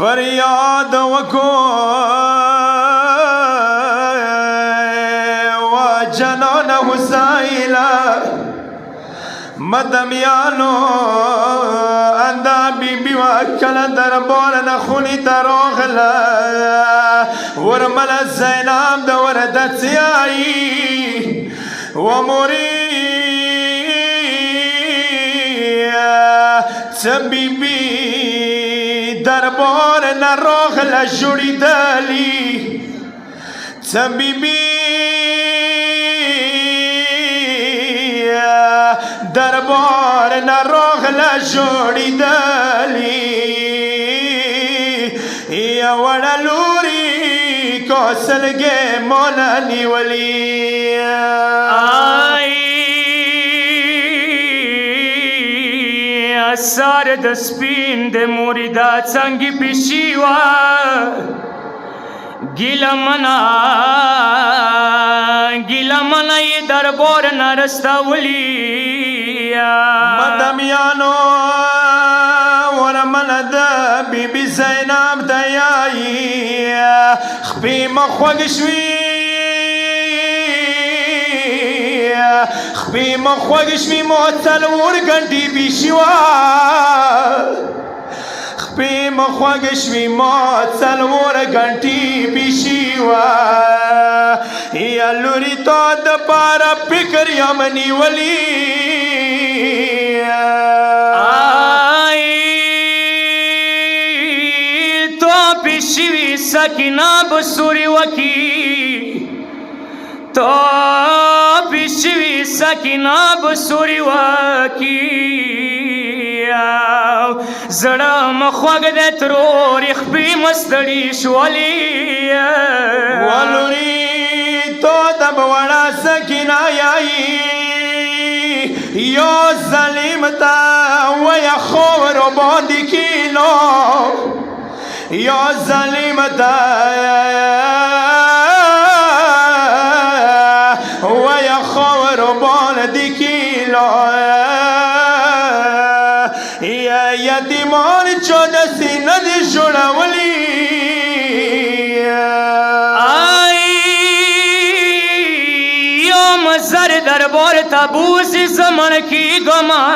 فریاد وکړو و جنان حسیلا مدمیانو اندا بی بی وکل دربار نخونی تراغلا ورمل زینام د وردت سیائی وموری بی بی دربار نراغلا جوڑی دالی بی بی دربار نراغلا جوڑی دالی یا وڑا لوری کوسلگے مولا نیولی آئی اثار د سپین د موری دا څنګه پیشیوا ګیله منا یې دربار نرستولی مدمیانو ورمل د بی بی زینب دیایی خپی مخوږ شوی خپی مخوږ شوی مو څلور غنټې پیشوا خپی مخوږ شوی مو څلور غنټې پیشوا یا لوري تو د پاره فکر یمنی ولی آئی تو پیشوی سکینہ بسوری وکی تو پیشوی سکینہ بسوری وکی زړه مخوږ د ترور خپې مستړي شولې ولوري تو د بوړه سکینه یای یو ظالم تا ویا خور باندې کینو یو ظالم تا ویا خور باندې کینو یا یتیمان چود سینه دی جوړولی مزر دربار تبوس زمن کی گما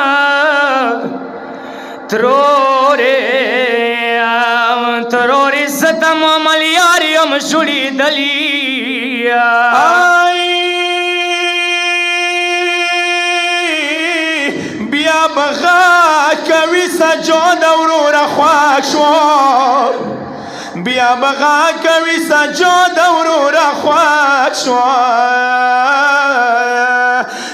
ترور ستم ملیاریم جڑی دلی بیا بغا کوي سجاد ورور خواک شو بیا بغا کوي سجاد ورور خواک شو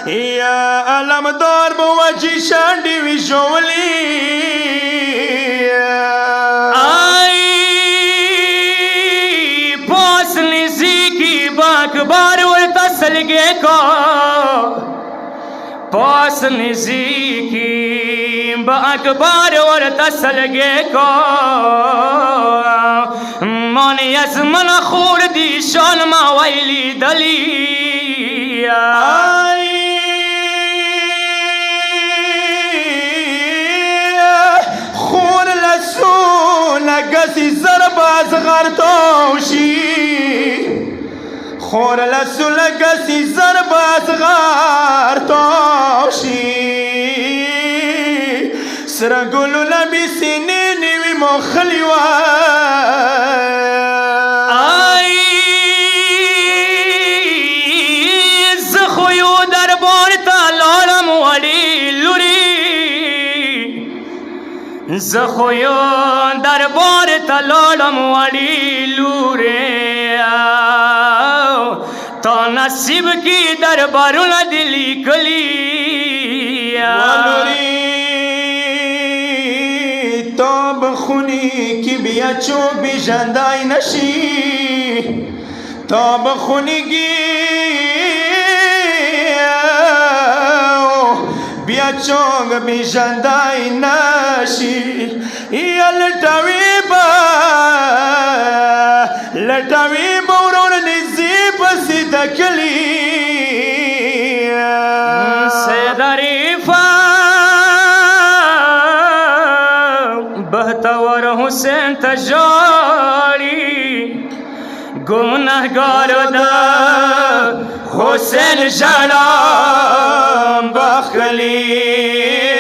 یا علم دار بوجی شانڈی وی شولی آئی پاس نزی کی باکبار ورطا سلگے کو پاس نزی کی باکبار ورطا سلگے کو مانی از من خور دی شان ما ویلی دلی خور لسو لگسی زرباز غرطوشی خور لسو لگسی زرباز غرطوشی سرگلو لبی سینی نیوی مخلیوان زخویو دربار تلالم وڑی لورے تو نصیب کی دربارون دلی کلی ولوری تو بخونی کی بیا چو بی جندائی نشی تو بخونی کی بیا چونگ بی جندائی نشی یا لٹاوی بورون نزیب سیدہ کلی سیدریفا بہتور حسین ته ژاړي ګنهګارو د حسین ژړا بخلی